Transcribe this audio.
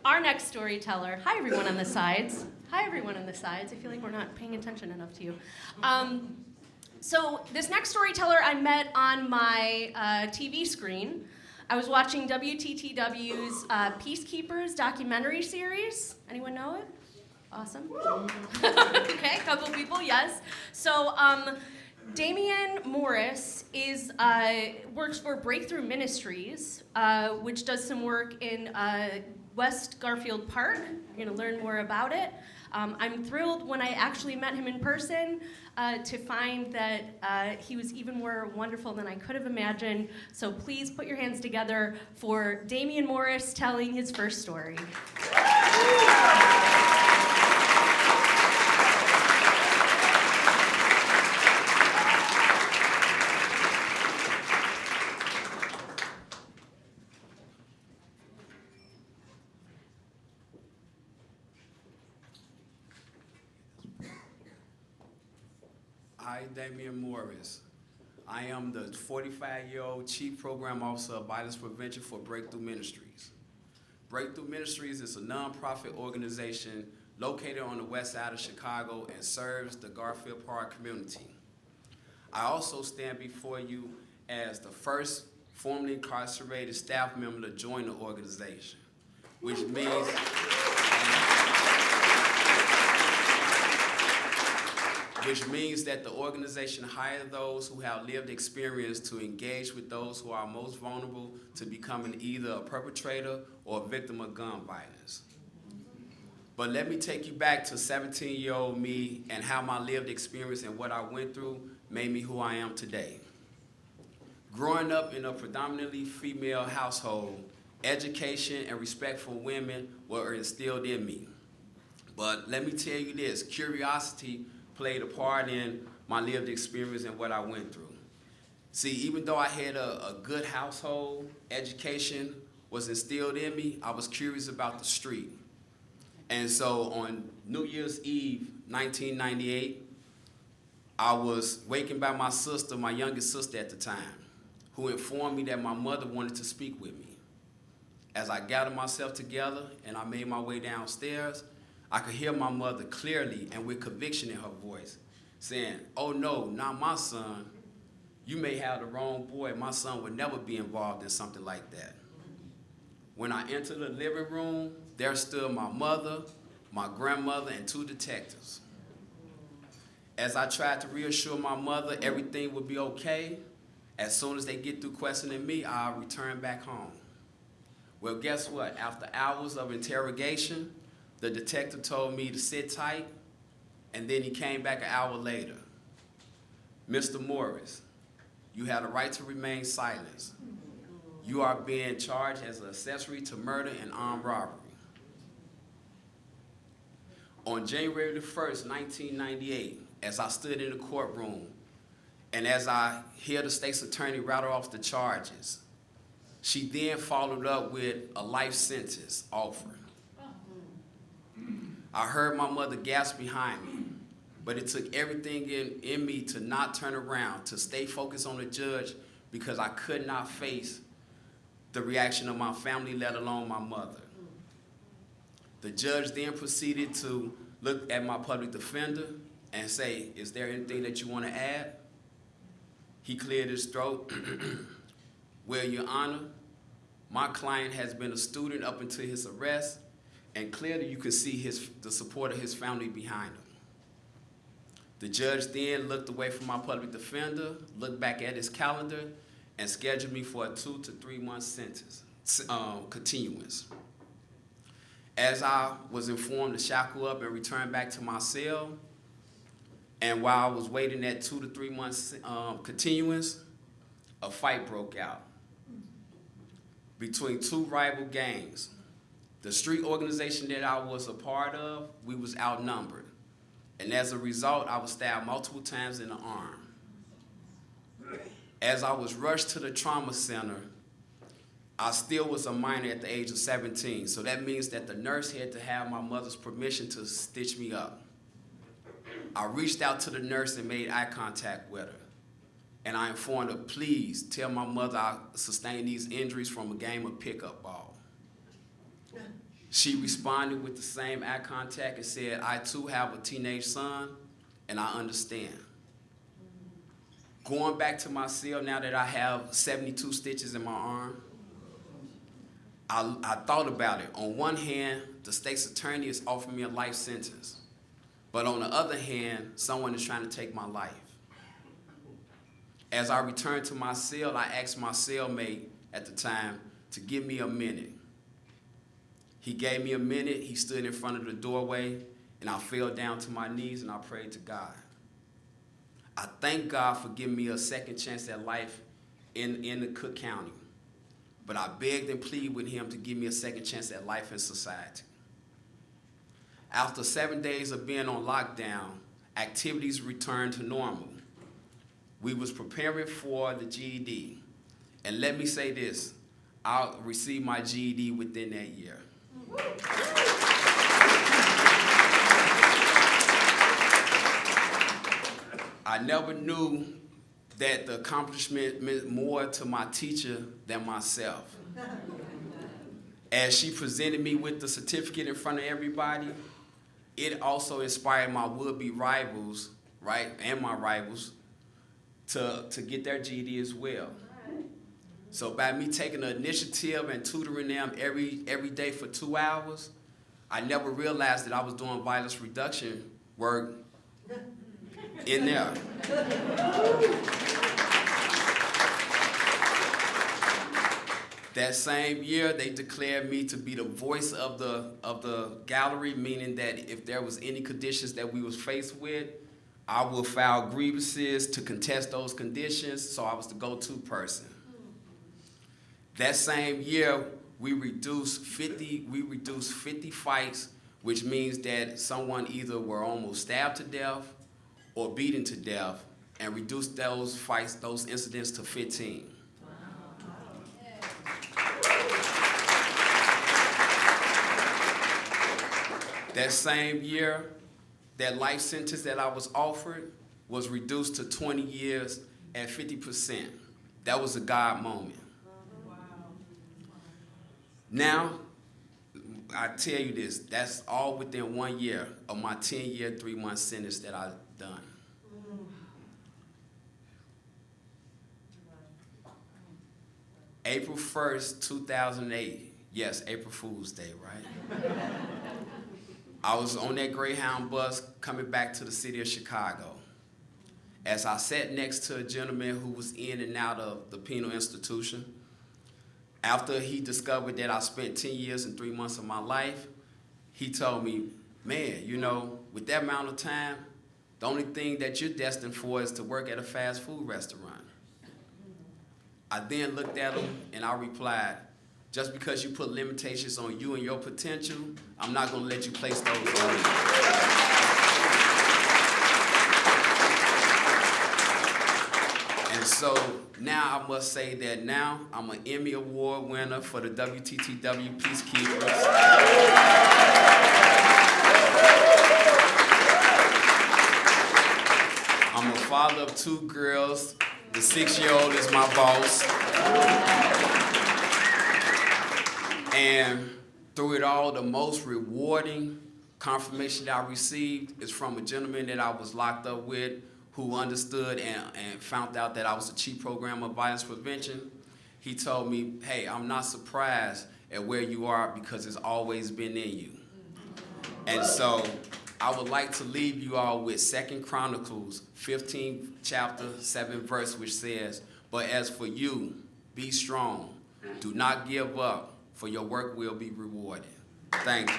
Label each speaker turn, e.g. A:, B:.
A: Our next storyteller, hi everyone on the sides. Hi everyone on the sides. I feel like we're not paying attention enough to you. So this next storyteller I met on my TV screen. I was watching WTTW's Peacekeepers documentary series. Anyone know it? Awesome. Okay, a couple people, yes. So Damien Morris works for Breakthrough Ministries, which does some work in West Garfield Park. You're going to learn more about it. I'm thrilled when I actually met him in person to find that he was even more wonderful than I could have imagined. So please put your hands together for Damien Morris telling his first story.
B: I, Damien Morris. I am the 45-year-old Chief Program Officer of Violence Prevention for Breakthrough Ministries. Breakthrough Ministries is a nonprofit organization located on the west side of Chicago and serves the Garfield Park community. I also stand before you as the first formerly incarcerated staff member to join the organization, which means that the organization hires those who have lived experience to engage with those who are most vulnerable to becoming either a perpetrator or a victim of gun violence. But let me take you back to 17-year-old me and how my lived experience and what I went through made me who I am today. Growing up in a predominantly female household, education and respect for women were instilled in me. But let me tell you this, curiosity played a part in my lived experience and what I went through. See, even though I had a good household, education was instilled in me, I was curious about the street. And so on New Year's Eve, 1998, I was wakened by my sister, my youngest sister at the time, who informed me that my mother wanted to speak with me. As I gathered myself together and I made my way downstairs, I could hear my mother clearly and with conviction in her voice saying, "Oh no, not my son. You may have the wrong boy. My son would never be involved in something like that." When I entered the living room, there stood my mother, my grandmother, and two detectives. As I tried to reassure my mother everything would be okay, as soon as they get through questioning me, I'll return back home. Well, guess what? After hours of interrogation, the detective told me to sit tight, and then he came back an hour later. "Mr. Morris, you have the right to remain silent. You are being charged as an accessory to murder and armed robbery." On January the 1st, 1998, as I stood in the courtroom, and as I hear the state's attorney rattle off the charges, she then followed up with a life sentence offer. I heard my mother gasp behind me, but it took everything in me to not turn around, to stay focused on the judge, because I could not face the reaction of my family, let alone my mother. The judge then proceeded to look at my public defender and say, "Is there anything that you want to add?" He cleared his throat. "Well, Your Honor, my client has been a student up until his arrest, and clearly you can see the support of his family behind him." The judge then looked away from my public defender, looked back at his calendar, and scheduled me for a 2 to 3 month sentence, continuance. As I was informed to shackle up and return back to my cell, and while I was waiting that 2 to 3 months continuance, a fight broke out between two rival gangs. The street organization that I was a part of, we was outnumbered. And as a result, I was stabbed multiple times in the arm. As I was rushed to the trauma center, I still was a minor at the age of 17. So that means that the nurse had to have my mother's permission to stitch me up. I reached out to the nurse and made eye contact with her. And I informed her, "Please tell my mother I sustained these injuries from a game of pickup ball." She responded with the same eye contact and said, I too have a teenage son, and I understand. Going back to my cell now that I have 72 stitches in my arm, I thought about it. On one hand, the state's attorney is offering me a life sentence. But on the other hand, someone is trying to take my life. As I returned to my cell, I asked my cellmate at the time to give me a minute. He gave me a minute. He stood in front of the doorway, and I fell down to my knees and I prayed to God. I thank God for giving me a second chance at life in the Cook County. But I begged and pleaded with him to give me a second chance at life in society. After 7 days of being on lockdown, activities returned to normal. We was preparing for the GED. And let me say this, I received my GED within that year. I never knew that the accomplishment meant more to my teacher than myself. As she presented me with the certificate in front of everybody, it also inspired my would-be rivals, right, and my rivals to get their GED as well. So by me taking the initiative and tutoring them every day for 2 hours, I never realized that I was doing violence reduction work in there. That same year, they declared me to be the voice of the gallery, meaning that if there was any conditions that we was faced with, I would file grievances to contest those conditions, so I was the go-to person. That same year, we reduced 50 fights, which means that someone either were almost stabbed to death or beaten to death, and reduced those fights, those incidents to 15. That same year, that life sentence that I was offered was reduced to 20 years at 50%. That was a God moment. Now, I tell you this, that's all within 1 year of my 10-year, 3-month sentence that I've done. April 1st, 2008, yes, April Fool's Day, right? I was on that Greyhound bus coming back to the city of Chicago. As I sat next to a gentleman who was in and out of the penal institution, after he discovered that I spent 10 years and 3 months of my life, he told me, man, you know, with that amount of time, the only thing that you're destined for is to work at a fast food restaurant. I then looked at him and I replied, just because you put limitations on you and your potential, I'm not going to let you place those on me. And so now I must say that now I'm an Emmy Award winner for the WTTW Peacekeepers. I'm a father of 2 girls. The 6-year-old is my boss. And through it all, the most rewarding confirmation that I received is from a gentleman that I was locked up with who understood and found out that I was the chief program of violence prevention. He told me, hey, I'm not surprised at where you are because it's always been in you. And so I would like to leave you all with 2 Chronicles 15 chapter 7 verse, which says, but as for you, be strong. Do not give up, for your work will be rewarded. Thank you.